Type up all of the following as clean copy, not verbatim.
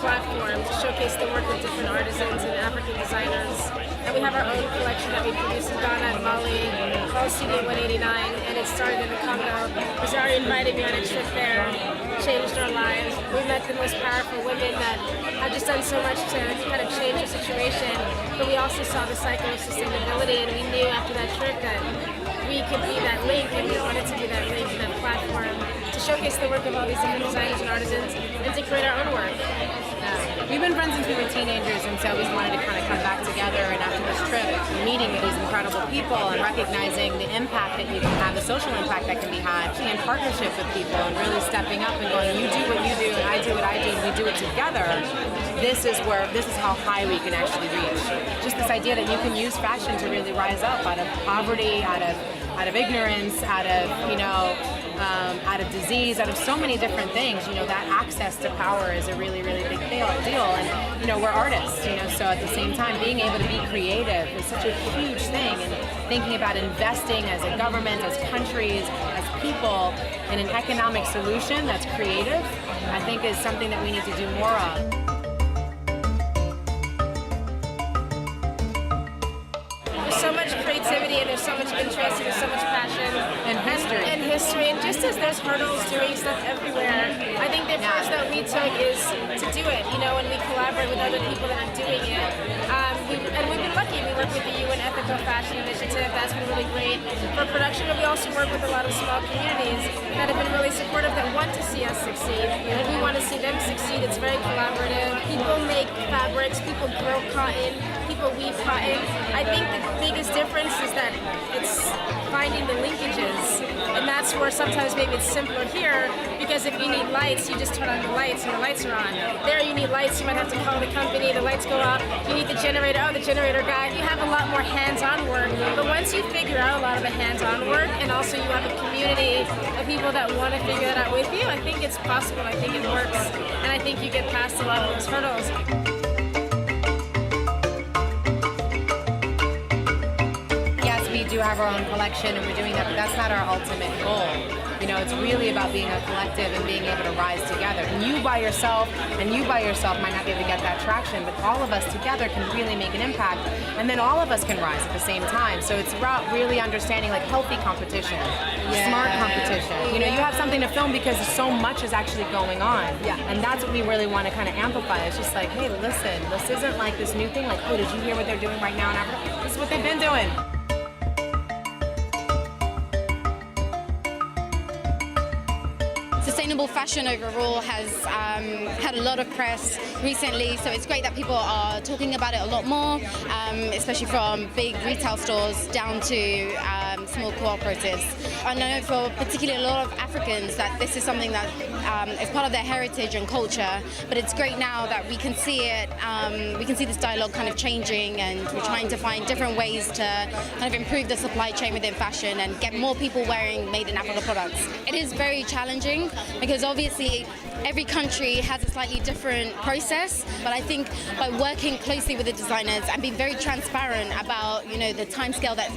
platform to showcase the work of different artisans and African designers. And we have our own collection that we produce in Ghana and Mali called CD 189, and it started in the Congo. Rosario invited me on a trip there, changed our lives. We met the most powerful women that have just done so much to kind of change the situation, but we also saw the cycle of sustainability, and we knew after that trip that we could be that link, and we wanted to be that link and that platform to showcase the work of all these different designers and artisans and to create our own work. We've been friends since we were teenagers, and so we wanted to kind of come back together, and after this trip, meeting these incredible people and recognizing the impact that you can have, the social impact that can be had, in partnership with people and really stepping up and going, you do what you do and I do what I do, and we do it together. This is how high we can actually reach. Just this idea that you can use fashion to really rise up out of poverty, out of ignorance, out of out of disease, out of so many different things. That access to power is a really, really big deal. And we're artists. So at the same time, being able to be creative is such a huge thing. And thinking about investing as a government, as countries, as people in an economic solution that's creative, I think is something that we need to do more of. So much creativity, and there's so much interest, and there's so much passion and history, and just as there's hurdles doing stuff everywhere, I think the approach that we took is to do it, and we collaborate with other people that are doing it. And we've been lucky. We work with the UN Ethical Fashion Initiative. That's been really great for production, but we also work with a lot of small communities that have been really supportive, that want to see us succeed, and we want to see them succeed. It's very collaborative. People make fabrics, people grow cotton, people weave cotton. I think the biggest difference is that it's finding the linkages, and that's where sometimes maybe it's simpler here, because if you need lights, you just turn on the lights and the lights are on. There you need lights, you might have to call the company, the lights go up, you need the generator, the generator guy. You have a lot more hands-on work, but once you figure out a lot of the hands-on work, and also you have a community of people that want to figure that out with you, I think it's possible, I think it works, and I think you get past a lot of those hurdles. We do have our own collection, and we're doing that, but that's not our ultimate goal. It's really about being a collective and being able to rise together. And you by yourself might not be able to get that traction, but all of us together can really make an impact, and then all of us can rise at the same time. So it's about really understanding healthy competition, smart competition. You have something to film because so much is actually going on. And that's what we really want to kind of amplify. It's just like, hey, listen, this isn't like this new thing, oh, did you hear what they're doing right now in Africa? This is what they've been doing. Sustainable fashion overall has had a lot of press recently, so it's great that people are talking about it a lot more, especially from big retail stores down to small cooperatives. I know for particularly a lot of Africans that this is something that is part of their heritage and culture, but it's great now that we can see it, we can see this dialogue kind of changing, and we're trying to find different ways to kind of improve the supply chain within fashion and get more people wearing made in Africa products. It is very challenging because obviously every country has a slightly different process, but I think by working closely with the designers and being very transparent about the timescale that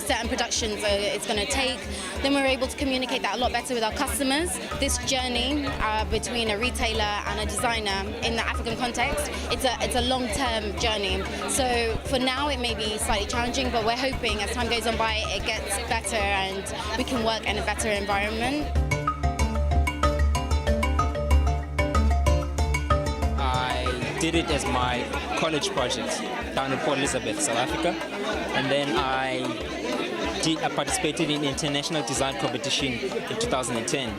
certain productions it's going to take, then we're able to communicate that a lot better with our customers. This journey between a retailer and a designer in the African context, it's a long-term journey. So for now it may be slightly challenging, but we're hoping as time goes on by it gets better and we can work in a better environment. Did it as my college project down in Port Elizabeth, South Africa, and then I participated in international design competition in 2010,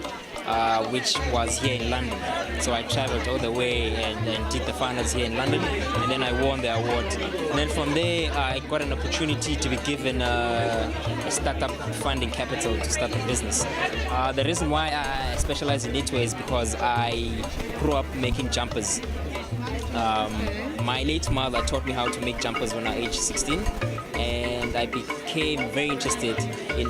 which was here in London. So I traveled all the way and did the finals here in London, and then I won the award. And then from there, I got an opportunity to be given a startup funding capital to start a business. The reason why I specialize in knitwear is because I grew up making jumpers. My late mother taught me how to make jumpers when I was age 16, and I became very interested in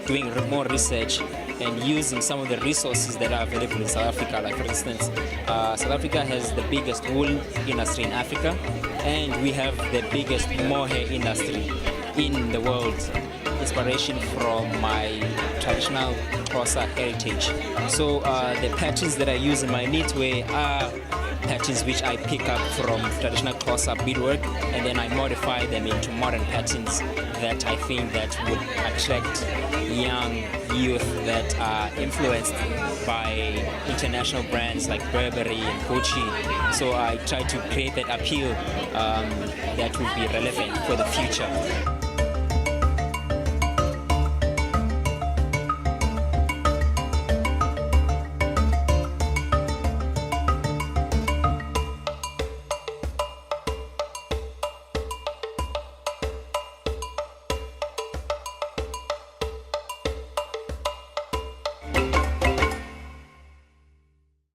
doing more research and using some of the resources that are available in South Africa. Like for instance, South Africa has the biggest wool industry in Africa, and we have the biggest mohair industry in the world. inspiration from my traditional Xhosa heritage. So the patterns that I use in my knitwear are patterns which I pick up from traditional Xhosa beadwork, and then I modify them into modern patterns that I think that would attract young youth that are influenced by international brands like Burberry and Puce. So I try to create that appeal that would be relevant for the future.